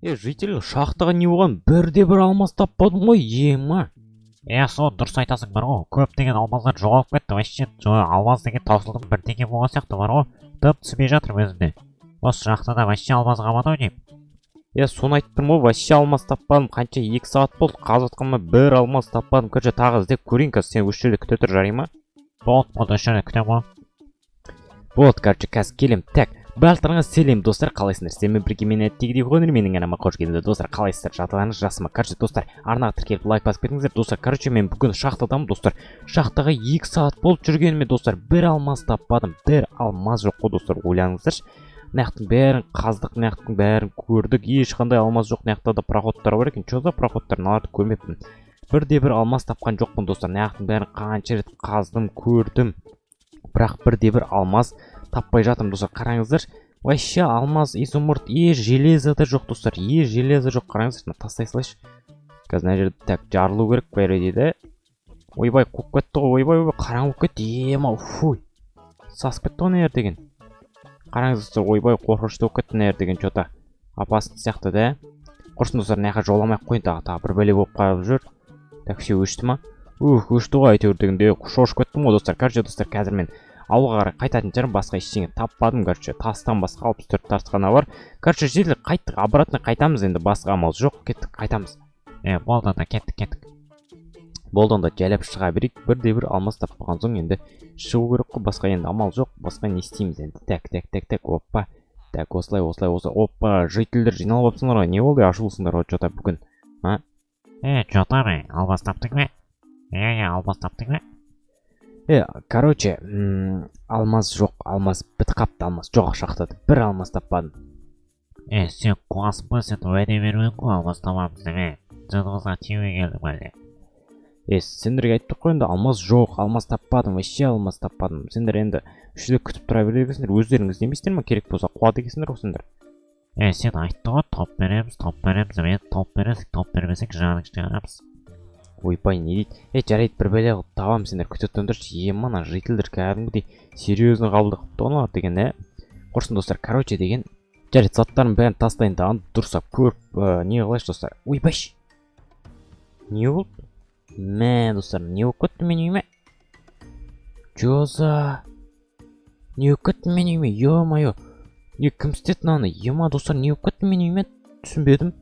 Житель шахтаға не болған? Бірде-бір алмас таппадым ғой, ема. Сол дұрыс айтасың бар ғой. Көптеген алмаздар жоғалып кетті. Вообще алмаз деген таусылдың бірдеңе болған сияқты бар ғой. Дым түсінбей жатырмын өзімде. Осы шахтада вообще алмаз қалмады ғой деймін. Соны айтып тұрмын ғой, вообще алмас таппадым. Қанша 2 сағат болды, қазып жатқаныма бір алмас таппадым. Көрші тағы іздеп көрейін, қазір сен осы жерде күте тұр, жарай ма? Болды, осы жерде күтемін ғой. Болды, короче, қазір келем. Так, барлықтарыңа сәлем достар, қалайсыңдар? Сіздермен бірге мен әттегідей қойдыр, менің анама қош келдіңдер достар, қалайсыздар? Жатыларыңыз жасыма. Короче, достар, арнаға тіркеліп лайк басып кетіңіздер достар. Короче, мен бүгін шахтадамын достар. Шахтаға 2 сағат болып жүргеніме достар, бір алмаз таппадым. Бір алмаз жоқ қой достар, ойлаңыздаршы. Мынаяқтың бәрін қаздық, мынаяқтың бәрін көрдік. Ешқандай алмаз жоқ. Мынаяқта да проходтар бар екен. Че за проходтар? Мыналарды көрмеппін. Бірде-бір алмаз тапқан жоқпын достар. Мынаяқтың бәрін қанша рет қаздым, көрдім. Бірақ бірде-бір алмаз таппай жатырмын достар. Қараңыздар. Вообще алмаз, изумруд, железо да жоқ достар. Железо жоқ. Қараңыздар, тастай салайыншы. Қазір мына жерде так жарылу керек бәрі дейді. Ойбай, қуып кетті ғой. Ойбай, қараң болып кетті. Ема, фуй. Сасып кетті ғой нер деген. Қараңыздар, ойбай, қорқынышты болып кетті нер деген что-то. Опасный сияқты да. Құрсын достар, мына жоламай ақ қойын, тағы бір бәле болып қалып жүр. Так, все өшті ма? Өшті ғой әйтеуір дегенде. Шошып кеттім ғой достар. Короче, достар, қазір мен ауылға қарай қайтатын шығармын, басқа ештеңе таппадым. Короче, тастан басқа 64 тас қана бар. Короче, жерлер қайттық, обратно қайтамыз, енді басқа амал жоқ. Кеттік, қайтамыз. Болды, онда кеттік. Болды, онда жайлап шыға берейік. Бірде-бір алмаз таппаған соң енді шығу керек қой, басқа енді амал жоқ. Басқа не істейміз енді? Так, оппа. Так, осылай. Оппа, жителдер жиналып алыпсыңдар ғой. Не болды, ашылысыңдар ғой что-то бүгін? Что-то алмаз таптың ба? Алмаз таптың ба? Короче, алмаз жоқ, алмаз бітіп қапты, алмаз жоқ шахтада. Бір алмаз таппадым. Сен қуасың ба, сен уәде бермедің ғой, алмаз табамыз деме. Жадығызға тиюге келдім әлде. Сендерге айттық қой енді, алмаз жоқ, алмаз таппадым, вообще алмаз таппадым. Сендер енді үшіде күтіп тұра бересіңдер, өздеріңіз демейсіздер ма, керек болса қуады екенсіңдер ғой сендер. Сен айтты ғой, топ береміз, мен топ бересік, топ бермесек жағаның іште қарамыз. Ойбай, не дейді? Жарайды, бір бәле қылып табам, сендер күтіп тұрыңдаршы. Мана жителдер кәдімгідей серьезно қабылдап қыпты олар деген, Құрсын достар, короче деген, жарайды, заттарын бәрін тастайын тағын, дұрсап көріп, не қылайшы достар. Ойбаш! Не болды? Достар, не болып кетті мен үйіме? Жоза! Не болып кетті мен үйіме? Ё-майо! Кім істеді мынаны? Ема достар, не болып кетті мен үйіме? Түсінбедім.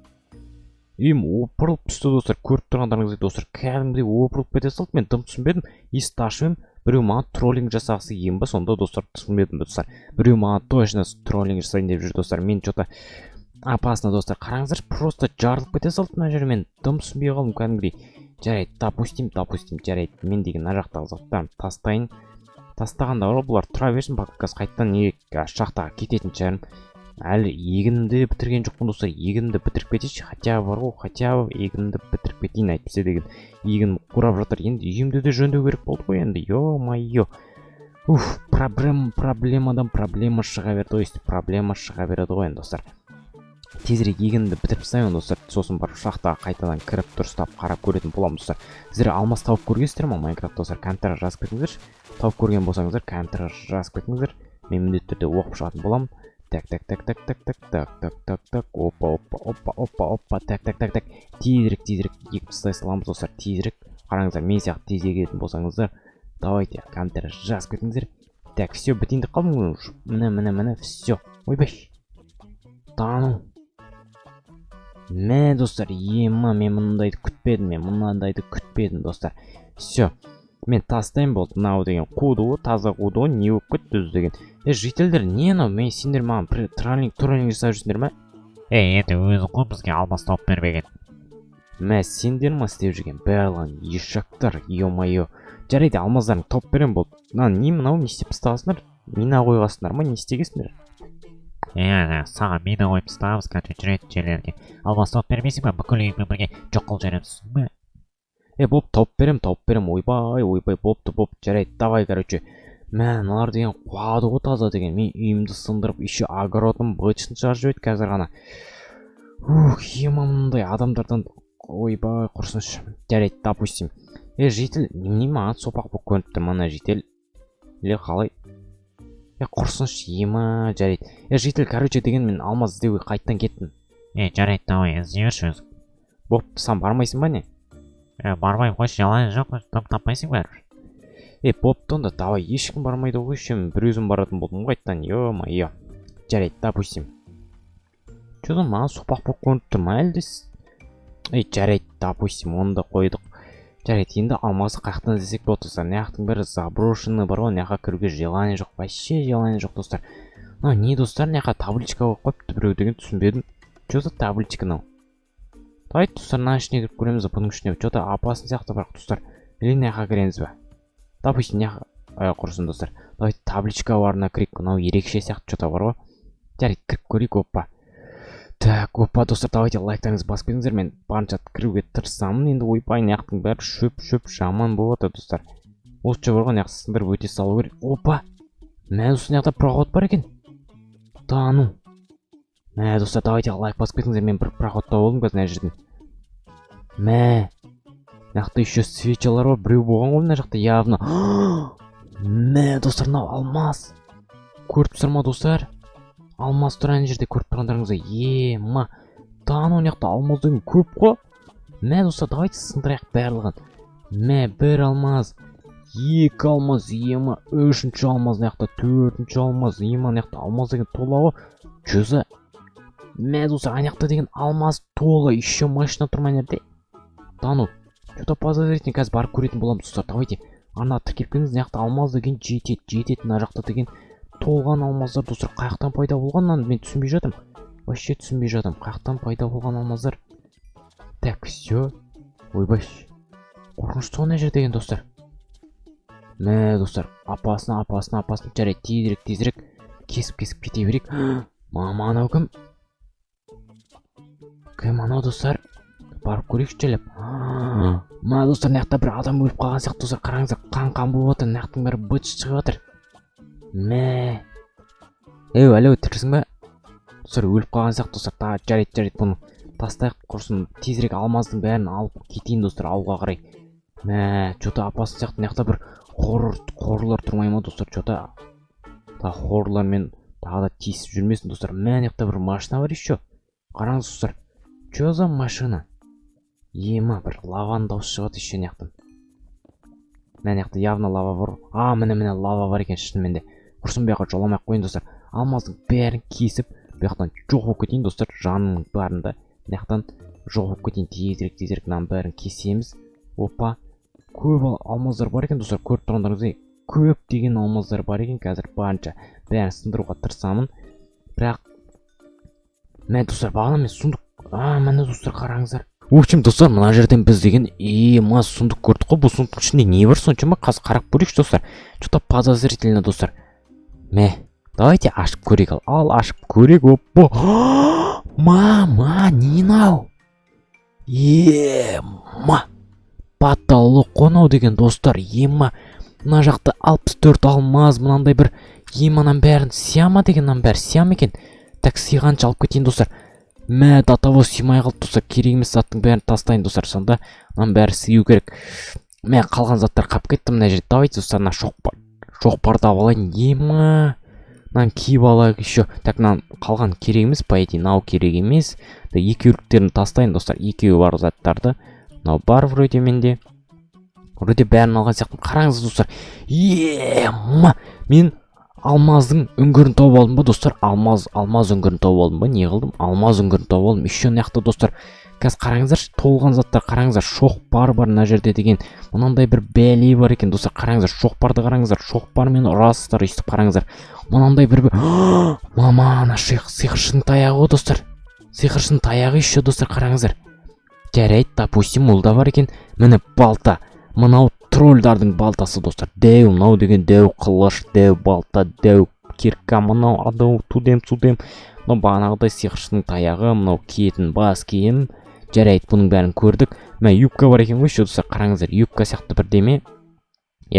Опырылып түсті достар, көріп тұрғандарыңызды достар, кәдімгідей опырылып кете салды. Мен дым түсінбедім. Есікті ашып біреу маған троллинг жасағысы келген ба, сонда достар түсінбедім достар. Біреу маған точно троллинг жасайын деп жүр достар. Мен что-то опасно достар. Қараңыздар, просто жарылып кете салды мына жер. Мен дым түсінбей қалдым кәдімгідей. Жарайды, допустим, жарайды. Мен деген мына жақтағы заттарын тастайын. Тастағанда бұлар тұра берсін, қазір қайттан шахтаға кететін шығармын. Әлі егінімді бітірген жоқпын достар. Егінімді бітіріп кетейінші, хотя бар ғой, хотя егінімді бітіріп кетейін айтпесе деген. Егін қурап жатыр. Енді үйімді де жөндеу керек болды ғой енді. Ё-майо. Проблемадан проблема шыға берді. То есть проблема шыға береді ғой енді достар. Тезірек егінімді бітіріп тастаймын достар. Сосын барып шахтаға қайтадан кіріп дұрыстап қарап көретін боламын достар. Сіздер алмаз тауып көргенсіздер ме Майнкрафт достар? Комментарийға жазып кетіңіздер. Тауып көрген болсаңыздар, комментарийға жазып кетіңіздер. Мен міндетті түрде оқып шығатын боламын. Так, опа, так. Тезірек, екі тастай саламыз достар, тезірек. Қараңыздар, мен сияқты тез егетін болсаңыздар, давайте, комментарий жазып кетіңіздер. Так, все, бітейінді қалдым. Міне, все. Ойбай. Тану. Достар, мен мұндайды күтпедім, достар. Все. Мен тастайын болды, мынау деген қуды, таза қуды, не болып кетті өзі деген. Жителдер, не анау, мен сендер маған троллинг жасап жүрсіңдер ма? Енді өзі ғой бізге алмаз тауып бермеген. Сендер ма істеп жүрген, барлығын ешақтар, ё-майо. Жарайды, алмаздарын тауып берем болды. Мынау не істеп тастағасыңдар? Мина қойғасыңдар ма, не істегесіңдер? Саған мина қойып тастағамыз, жүретін жерлерге. Алмаз тауып бермесің ба, бүкіл үйіңмен бірге жоқ қыл жарамсың ба? Болып тауып берем, ойбай, болыпты, жарайды, давай, короче. Мыналар деген қуады ғой таза деген. Мен үйімді сындырып, еще огородым бычын шығарып жібеді қазір ғана. Мындай адамдардан, ойбай, құрсыншы. Жарайды, допустим. Житель, не маған сопақ болып көрініп тұр мана житель. Қалай? Құрсыншы, жарайды. Житель, короче деген мен алмаз іздеуге қайттан кеттім. жарайды, давай, іздей берші өзің. Бопты, сен бармайсың ба не? Бармай қойшы, жалайын жоқ, таппайсың бәрібір. Бопты онда, давай, ешкім бармайды ғой, мен бір өзім баратын болдым ғой айттан, ё-ма-ё. Жарайды, допустим. Чөзім, маған соқпақ болып көрініп тұр ма әлде? Жарайды, допустим, оны да қойдық. Жарайды, енді алмазды қаяқтан іздесек болады достар. Мынаяқтың бәрі заброшенный бар ғой, мыняққа кіруге желание жоқ, вообще желание жоқ достар. Мынау не достар, мыняққа табличка қойып қойыпты біреу деген түсінбедім. Че за табличка мынау? Давайте достар, мына ішіне кіріп көреміз, бұның ішіне че-то опасын сияқты бірақ достар. Или мыняққа кіреміз ба? Допустим, мыняққа құрсын достар. Давайте табличка барына кірейік, мынау ерекше сияқты че-то бар ғой. Жарайды, кіріп көрейік, опа. Так, опа достар, давайте лайктарыңызды басып кетіңіздер, мен барынша кіруге тырысамын. Енді ойбай, мынаяқтың бәрі шөп жаман болып жатыр достар. Осы бар ғой, мынаяқты сындырып өте салу керек. Опа, мә достар, мынаяқта проход бар екен. Да ну. Мә достар, давайте лайк басып кетіңіздер, мен бір проходта болдым қазір мына жерден. Мә, мынаяқта еще свечалар бар, біреу болған ғой мына жақта явно. Мә достар, мынау алмаз. Көріп тұрсыздар ма достар? Алмаз тұр ана жерде, көріп тұрғандарыңызға. Ема, тағын оңяқта алмаз деген көп қой. Мә достар, давайте сындырайық барлығын. Мә, бір алмаз, екі алмаз, ема, үшінші алмаз, оңяқта төртінші алмаз, ема, оңяқта алмаз деген тола ғой. Чөзі. Мә достар, оңяқта деген алмаз тола, еще машина тұр ма жерде. Тану, что-то позаверетіне қазір барып көретін боламыз достар. Давайте, ана тіркепкеңіз, оңяқта алмаз деген жетеді, мына жақта деген толған алмаздар достар қаяқтан пайда болғаннан мен түсінбей жатырмын. Вообще түсінбей жатырмын. Қаяқтан пайда болған алмаздар. Так, все. Ойбай. Қорқынышты ғой мына жер деген достар. Мә достар, апасына. Жарайды, тезірек. Кесіп кете берейік. Мама, анау кім? Кім анау достар? Барып көрейікші жайлап. Мә достар, мынаяқта бір адам өліп қалған сияқты достар. Қараңыздар, қан болып жатыр. Мынаяқтың бәрі быт шығып жатыр. Мә. Әлі тірісің бе? Достар, өліп қалған сияқты достар. Жарайды, бұны тастайық құрсын. Тезірек алмаздың бәрін алып кетейін достар, ауылға қарай. Мә, что-то опасын сияқты. Мынаяқта бір қорлар тұрмай ма достар? Что-то қорлармен тағы да тиісіп жүрмесін достар. Мә, мынаяқта бір машина бар еще. Қараңыз достар. Че за машина? Ема, бір лаваның дауысы шығады еще мынаяқтан. Мынаяқта явно лава бар. Міне лава бар екен шынымен де. Құрсын бұяққа жоламай қойын достар. Алмаздың бәрін кесіп, бұяқтан жоқ болып кетейін достар. Жанның барында. Бұяқтан жоқ болып кетейін. Тезірек мынаның бәрін кесеміз. Опа. Көп алмаздар бар екен достар. Көріп тұрғандарыңыздай көп деген алмаздар бар екен. Қазір барынша бәрін сындыруға тырысамын. Бірақ мә достар, бағана мен сундық. Міне достар, қараңыздар. В общем, достар, мына жерден біз деген сундық көрдік қой. Бұл сундық ішінде не бар соншама? Қазір қарап көрейікші достар. Что-то подозрительно достар. Мә, давайте ашып көрейік. Ал ашып көрейік. Опа. Мама, не мынау? Ема. Потолок қонау деген достар. Ема. Мына жақта 64 алмаз, мынандай бір еманан бәрін сияма дегеннен бәрі сиям екен. Так, сыйғанша алып кетейін достар. Мә, датаво сыймай қалды достар. Керек емес заттың бәрін тастайын достар. Сонда мынаның бәрі сыю керек. Мә, қалған заттар қап кетті мына жерде. Давайте достар, мына шоқпарды алайын. Ема. Мынаны киіп алайық еще. Так, мынаны қалған керек емес, по идее, мынау керек емес. Екеуліктерін тастайын достар. Екеуі бар заттарды. Мынау бар вроде менде. Вроде бәрін алған сияқты. Қараңыз достар. Ема. Мен алмаздың үңгірін тауып алдым ба достар? Алмаз үңгірін тауып алдым ба? Не қылдым? Алмаз үңгірін тауып алдым. Еще мынақты достар. Қазір қараңыздар, толған заттар қараңыздар. Шоқпар бар мына жерде деген. Мынандай бір бәле бар екен достар. Қараңыздар, шоқпарды қараңыздар. Шоқпармен ұрасыздар, өйстіп қараңыздар. Мынандай бір мама, ана сиқыршының таяғы ғой достар. Сиқыршының таяғы еще достар, қараңыздар. Жарайды, допустим, ол да бар екен. Міне балта. Мынау тролльдардың балтасы достар. Дәу, мынау деген дәу қылыш, дәу балта, дәу кирка, мынау адау тудем. Мынау бағанағыдай сиқыршының таяғы, мынау киетін бас киім. Жарайды, бұның бәрін көрдік. Мә, юбка бар екен ғой, достар, қараңыздар. Юбка сияқты бірдеме.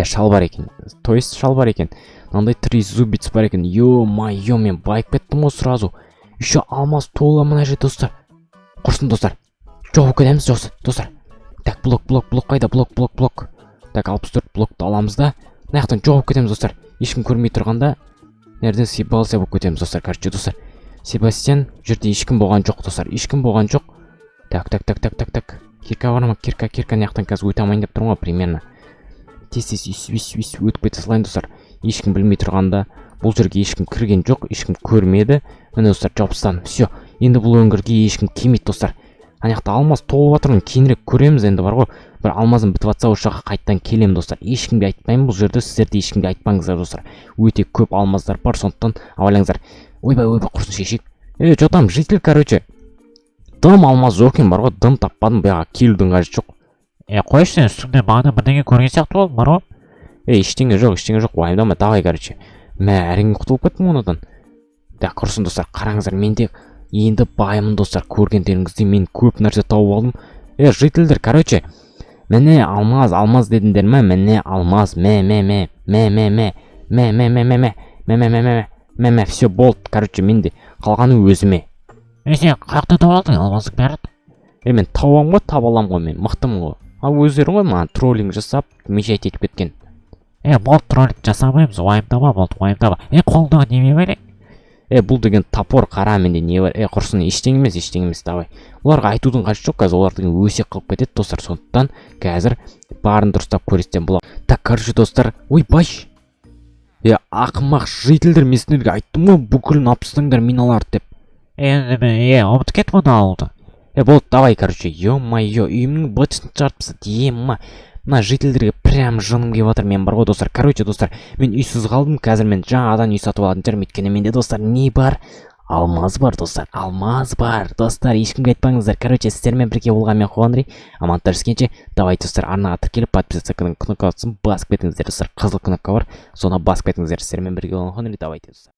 Шал бар екен. То есть шал бар екен. Мынандай трезубец бар екен. Ё-майё, мен байып кеттім ғой сразу. Еще алмаз тола мына жерде достар. Құрсын достар. Жоқ көреміз достар. Так, блок қайда? Блок. Так, 64 блокты аламыз да. Мынаяқтан жоқ кетеміз достар. Ешкім көрмей тұрғанда, нерден сипалса болып кетеміз достар. Короче достар. Себастьян, бұл жерде ешкім болған жоқ достар, ешкім болған жоқ. Так. Кирка бар ма? Кирка наяқтан қазір өте алмайын деп тұрмын ғой, примерно. Тез өтіп кете салайын достар. Ешкім білмей тұрғанда, бұл жерге ешкім кірген жоқ, ешкім көрмеді. Міне достар, жауыпстан. Все, енді бұл өңірге ешкім келмейді достар. Анаяқта алмаз толып жатырмын, кейінірек көреміз енді бар ғой. Бір алмазым бітіп жатса осы жаққа қайттан келемін достар. Ешкімге айтпаймын бұл жерде, сіздер де ешкімге айтпаңыздар достар. Өте көп алмаздар бар, сондықтан ойлаңыздар. Ойбай, құрсын шешек. Жотам, житель, короче. Дым алмаз жоқ екен бар ғой, дым таппадым, бұяға келудің қажеті жоқ. Қойшы сен үстіңде бағана бірдеңе көрген сияқты болды бар ғой. Ештеңе жоқ, уайымдама, давай, короче. Әрең құтылып кеттім оныдан. Да, құрсын достар, қараңыздар, мен де енді байымын достар, көргендеріңізде мен көп нәрсе тауып алдым. Жительдер, короче, міне алмаз дедіңдер ме? Міне алмаз, все болды, короче, менде қалғаны өзіме. Сен қаяқтан тауып алдың алмаздың бәрін? Мен табамын ғой, таба аламын ғой, мен мықтымын ғой. Ал өздері ғой маған троллинг жасап, мешайт етіп кеткен. Болды, троллинг жасамаймыз, уайымдама, болды, уайымдама. Қолыңдағы неме бар? Бұл деген топор, қара, менде не бар? Құрсын, ештеңе емес, давай. Оларға айтудың қажеті жоқ, қазір олардың өсек қылып кетеді достар, сондықтан қазір барын дұрыстап көрсетсем болады. Так, короче достар, ойбай. Ақымақ жителдер, мен сендерге айттым ғой, бүкіл напыстыңдар миналарды деп. Ұмытып кеттім оны ауылды. Болды, давай, короче, ё-майё, үйімнің бытысын жартыпсы, деймін. Мына жителдерге прям жыным келіп жатыр, мен бар ғой достар. Короче достар, мен үйсіз қалдым, қазір мен жаңадан үй сатып алатын шығармын, өйткені менде достар не бар? Алмаз бар достар, достар, ешкімге айтпаңыздар. Короче, сіздермен бірге болған мен Қуанри, амандықтар түскенше, давай достар, арнаға тіркеліп подписаться кнопкасын басып кетіңіздер достар, қызыл кнопка бар, соны басып кетіңіздер. Сіздермен бірге болған Қуанри, давайте достар.